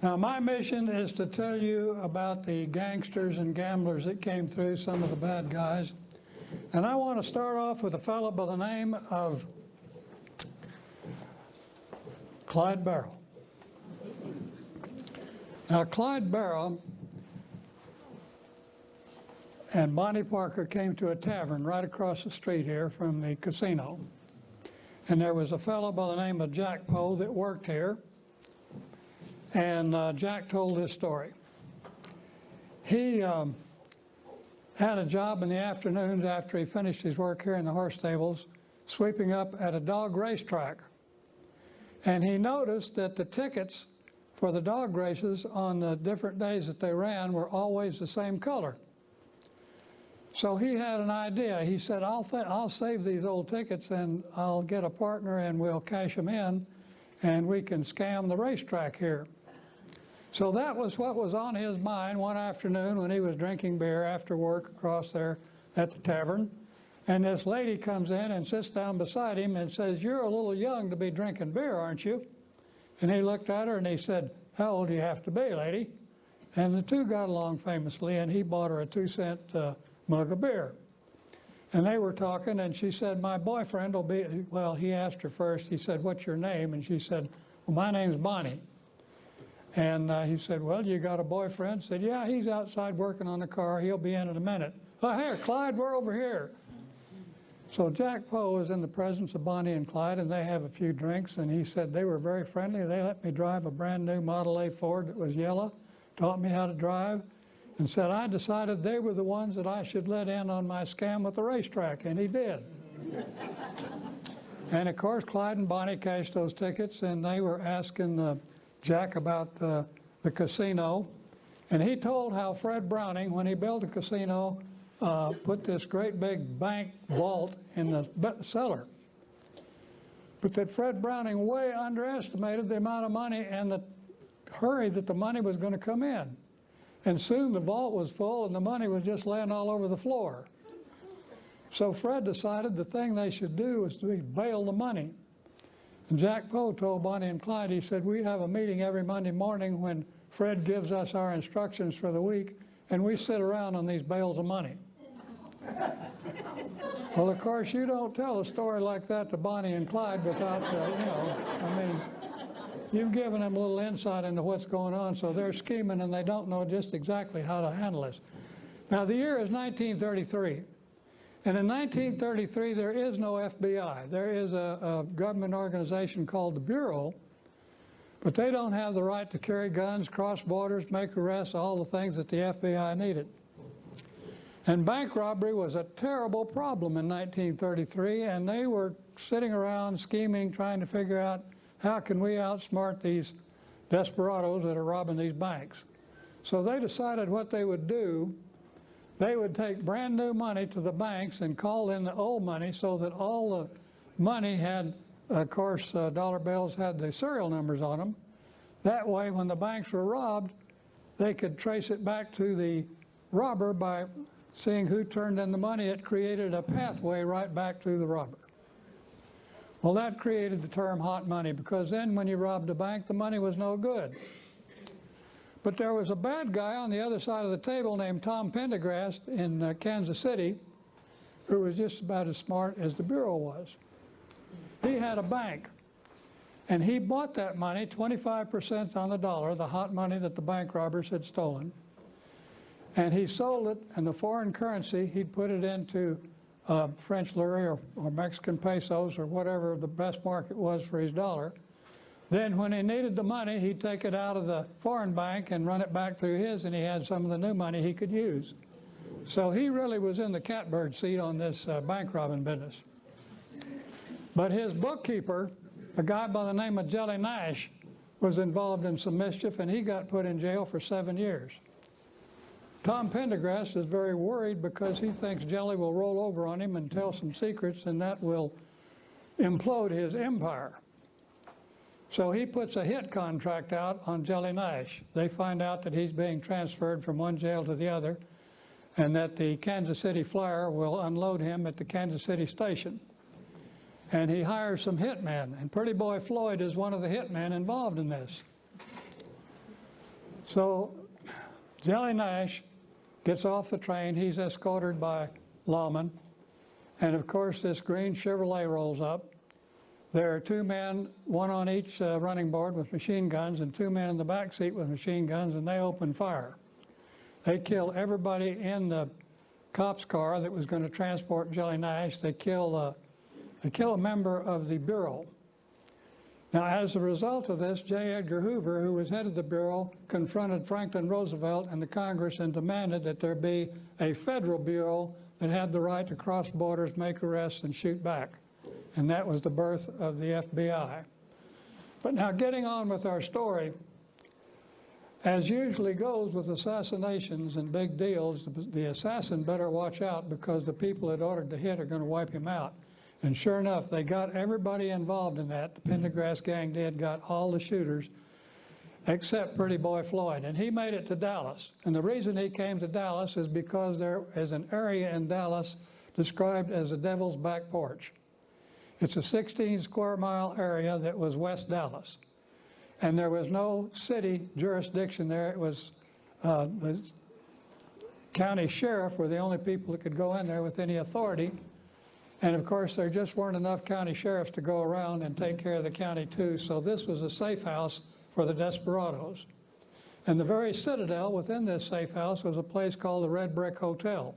Now, my mission is to tell you about the gangsters and gamblers that came through, some of the bad guys. And I want to start off with a fellow by the name of Clyde Barrow. Now, Clyde Barrow and Bonnie Parker came to a tavern right across the street here from the casino. And there was a fellow by the name of Jack Poe that worked here. And Jack told this story. He had a job in the afternoons after he finished his work here in the horse stables, sweeping up at a dog racetrack. And he noticed that the tickets for the dog races on the different days that they ran were always the same color. So he had an idea. He said, I'll save these old tickets and I'll get a partner and we'll cash them in and we can scam the racetrack here. So that was what was on his mind one afternoon when he was drinking beer after work across there at the tavern. And this lady comes in and sits down beside him and says, "You're a little young to be drinking beer, aren't you?" And he looked at her and he said, "How old do you have to be, lady?" And the two got along famously, and he bought her a 2-cent mug of beer. And they were talking, and she said, "My boyfriend will be," well, he asked her first, he said, "What's your name?" And she said, "Well, my name's Bonnie." And he said, "Well, you got a boyfriend?" Said, "Yeah, he's outside working on the car. He'll be in a minute." "Oh, here, Clyde, we're over here." So Jack Poe was in the presence of Bonnie and Clyde, and they have a few drinks, and he said they were very friendly. They let me drive a brand new Model A Ford that was yellow, taught me how to drive, and said I decided they were the ones that I should let in on my scam with the racetrack, and he did. And of course, Clyde and Bonnie cashed those tickets, and they were asking Jack about the casino. And he told how Fred Browning, when he built a casino, put this great big bank vault in the cellar. But that Fred Browning way underestimated the amount of money and the hurry that the money was going to come in. And soon the vault was full and the money was just laying all over the floor. So Fred decided the thing they should do was to bail the money. And Jack Poe told Bonnie and Clyde, he said, "We have a meeting every Monday morning when Fred gives us our instructions for the week, and we sit around on these bales of money." Well, of course, you don't tell a story like that to Bonnie and Clyde without, I mean, you've given them a little insight into what's going on, so they're scheming and they don't know just exactly how to handle this. Now, the year is 1933. And in 1933, there is no FBI. There is a government organization called the Bureau, but they don't have the right to carry guns, cross borders, make arrests, all the things that the FBI needed. And bank robbery was a terrible problem in 1933, and they were sitting around scheming, trying to figure out how can we outsmart these desperados that are robbing these banks. So they decided what they would do. They would take brand new money to the banks and call in the old money so that all the money had, of course, dollar bills had the serial numbers on them. That way, when the banks were robbed, they could trace it back to the robber by seeing who turned in the money. It created a pathway right back to the robber. Well, that created the term hot money, because then when you robbed a bank, the money was no good. But there was a bad guy on the other side of the table named Tom Pendergrast in Kansas City, who was just about as smart as the Bureau was. He had a bank, and he bought that money 25% on the dollar, the hot money that the bank robbers had stolen. And he sold it, and the foreign currency, he'd put it into French lire or Mexican pesos or whatever the best market was for his dollar. Then when he needed the money, he'd take it out of the foreign bank and run it back through his, and he had some of the new money he could use. So he really was in the catbird seat on this bank robbing business. But his bookkeeper, a guy by the name of Jelly Nash, was involved in some mischief, and he got put in jail for 7 years. Tom Pendergrast is very worried because he thinks Jelly will roll over on him and tell some secrets, and that will implode his empire. So he puts a hit contract out on Jelly Nash. They find out that he's being transferred from one jail to the other, and that the Kansas City Flyer will unload him at the Kansas City station. And he hires some hitmen, and Pretty Boy Floyd is one of the hitmen involved in this. So Jelly Nash gets off the train. He's escorted by lawmen. And of course, this green Chevrolet rolls up. There are two men, one on each running board with machine guns, and two men in the back seat with machine guns, and they open fire. They kill everybody in the cop's car that was going to transport Jelly Nash. They kill a member of the Bureau. Now, as a result of this, J. Edgar Hoover, who was head of the Bureau, confronted Franklin Roosevelt and the Congress and demanded that there be a federal bureau that had the right to cross borders, make arrests, and shoot back. And that was the birth of the FBI. But now, getting on with our story, as usually goes with assassinations and big deals, the assassin better watch out, because the people that ordered the hit are going to wipe him out. And sure enough, they got everybody involved in that. The Pendergrass gang did, got all the shooters, except Pretty Boy Floyd. And he made it to Dallas. And the reason he came to Dallas is because there is an area in Dallas described as the Devil's Back Porch. It's a 16 square mile area that was West Dallas. And there was no city jurisdiction there. It was the county sheriff were the only people that could go in there with any authority. And of course, there just weren't enough county sheriffs to go around and take care of the county too. So this was a safe house for the desperados. And the very citadel within this safe house was a place called the Red Brick Hotel.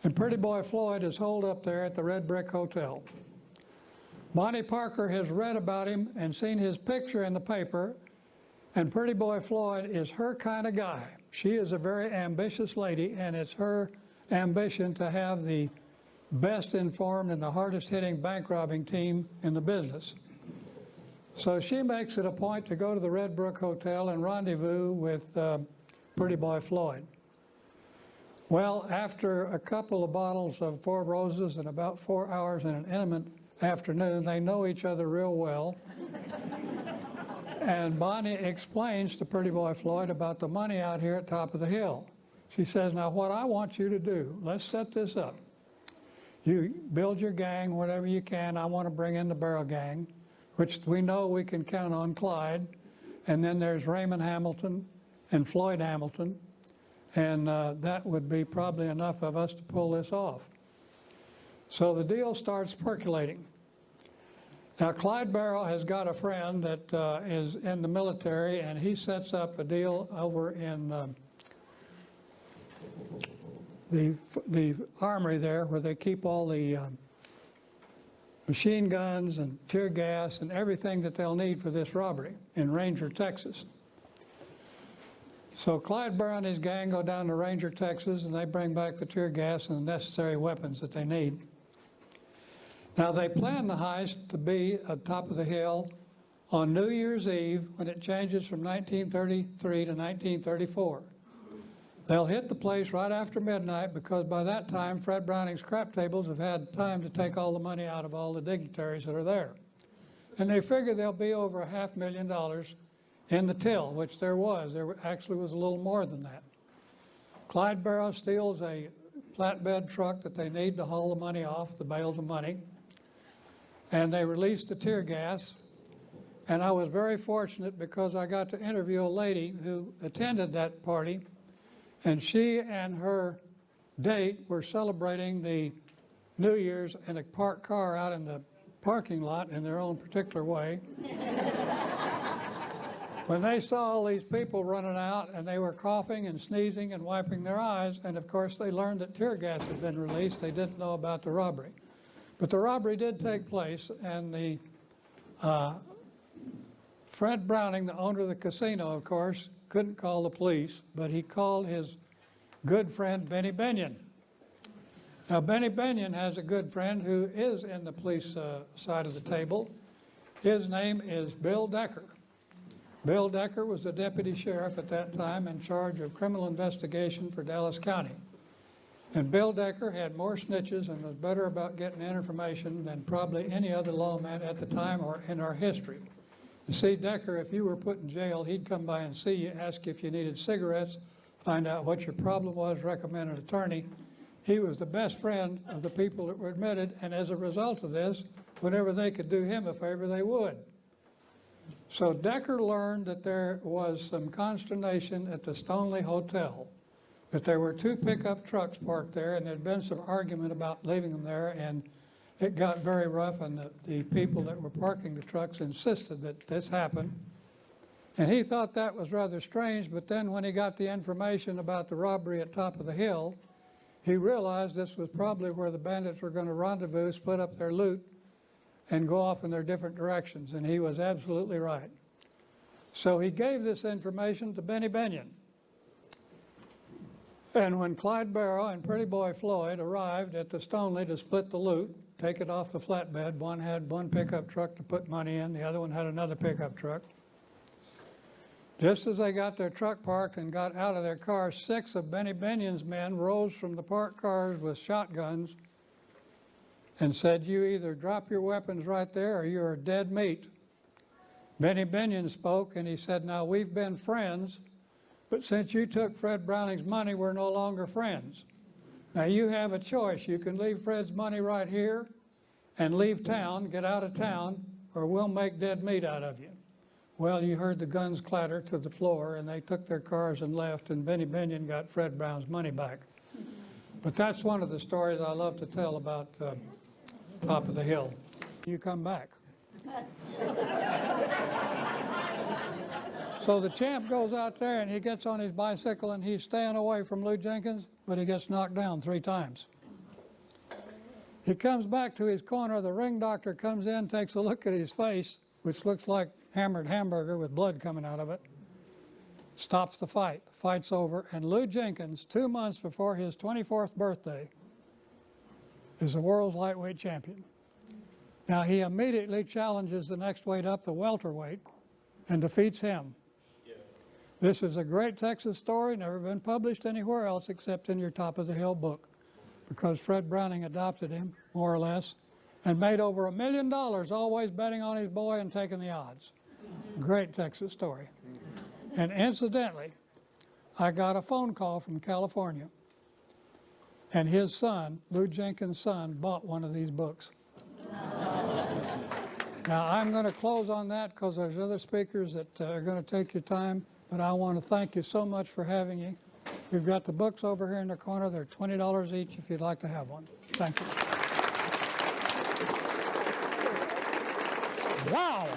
And Pretty Boy Floyd is holed up there at the Red Brick Hotel. Bonnie Parker has read about him and seen his picture in the paper, and Pretty Boy Floyd is her kind of guy. She is a very ambitious lady, and it's her ambition to have the best informed and the hardest hitting bank robbing team in the business. So she makes it a point to go to the Red Brook Hotel and rendezvous with Pretty Boy Floyd. Well, after a couple of bottles of Four Roses and about 4 hours in an intimate afternoon, they know each other real well. And Bonnie explains to Pretty Boy Floyd about the money out here at top of the hill. She says, now what I want you to do, let's set this up. You build your gang, whatever you can. I want to bring in the Barrel Gang, which we know we can count on Clyde. And then there's Raymond Hamilton and Floyd Hamilton. And that would be probably enough of us to pull this off. So the deal starts percolating. Now, Clyde Barrow has got a friend that is in the military, and he sets up a deal over in the armory there, where they keep all the machine guns and tear gas and everything that they'll need for this robbery in Ranger, Texas. So Clyde Barrow and his gang go down to Ranger, Texas, and they bring back the tear gas and the necessary weapons that they need. Now, they plan the heist to be at the top of the hill on New Year's Eve, when it changes from 1933 to 1934. They'll hit the place right after midnight, because by that time, Fred Browning's crap tables have had time to take all the money out of all the dignitaries that are there. And they figure there'll be over $500,000 in the till, which there was. There actually was a little more than that. Clyde Barrow steals a flatbed truck that they need to haul the money off, the bales of money, and they release the tear gas. And I was very fortunate, because I got to interview a lady who attended that party, and she and her date were celebrating the New Year's in a parked car out in the parking lot in their own particular way. When they saw all these people running out, and they were coughing and sneezing and wiping their eyes, and of course they learned that tear gas had been released. They didn't know about the robbery. But the robbery did take place, and the Fred Browning, the owner of the casino, of course, couldn't call the police, but he called his good friend Benny Binion. Now, Benny Binion has a good friend who is in the police side of the table. His name is Bill Decker. Bill Decker was the deputy sheriff at that time in charge of criminal investigation for Dallas County. And Bill Decker had more snitches and was better about getting information than probably any other lawman at the time or in our history. You see, Decker, if you were put in jail, he'd come by and see you, ask if you needed cigarettes, find out what your problem was, recommend an attorney. He was the best friend of the people that were admitted, and as a result of this, whenever they could do him a favor, they would. So Decker learned that there was some consternation at the Stoneleigh Hotel, that there were 2 pickup trucks parked there, and there'd been some argument about leaving them there, and it got very rough, and the people that were parking the trucks insisted that this happened. And he thought that was rather strange, but then when he got the information about the robbery at Top of the Hill, he realized this was probably where the bandits were going to rendezvous, split up their loot, and go off in their different directions, and he was absolutely right. So he gave this information to Benny Binion. And when Clyde Barrow and Pretty Boy Floyd arrived at the Stoneleigh to split the loot, take it off the flatbed, one had one pickup truck to put money in, the other one had another pickup truck. Just as they got their truck parked and got out of their car, 6 of Benny Binion's men rose from the parked cars with shotguns and said, "You either drop your weapons right there or you're dead meat." Benny Binion spoke and he said, "Now we've been friends, but since you took Fred Browning's money, we're no longer friends. Now you have a choice. You can leave Fred's money right here and leave town, get out of town, or we'll make dead meat out of you." Well, you heard the guns clatter to the floor, and they took their cars and left, and Benny Binion got Fred Brown's money back. But that's one of the stories I love to tell about Top of the Hill. You come back. So the champ goes out there and he gets on his bicycle and he's staying away from Lou Jenkins, but he gets knocked down 3 times. He comes back to his corner, the ring doctor comes in, takes a look at his face, which looks like hammered hamburger with blood coming out of it, stops the fight. The fight's over, and Lou Jenkins, 2 months before his 24th birthday, is the world's lightweight champion. Now he immediately challenges the next weight up, the welterweight, and defeats him. Yeah. This is a great Texas story, never been published anywhere else except in your Top of the Hill book, because Fred Browning adopted him, more or less, and made over $1 million, always betting on his boy and taking the odds. Great Texas story. And incidentally, I got a phone call from California, and his son, Lou Jenkins' son, bought one of these books. Now, I'm going to close on that because there's other speakers that are going to take your time, but I want to thank you so much for having me. We've got the books over here in the corner. They're $20 each if you'd like to have one. Thank you. Wow!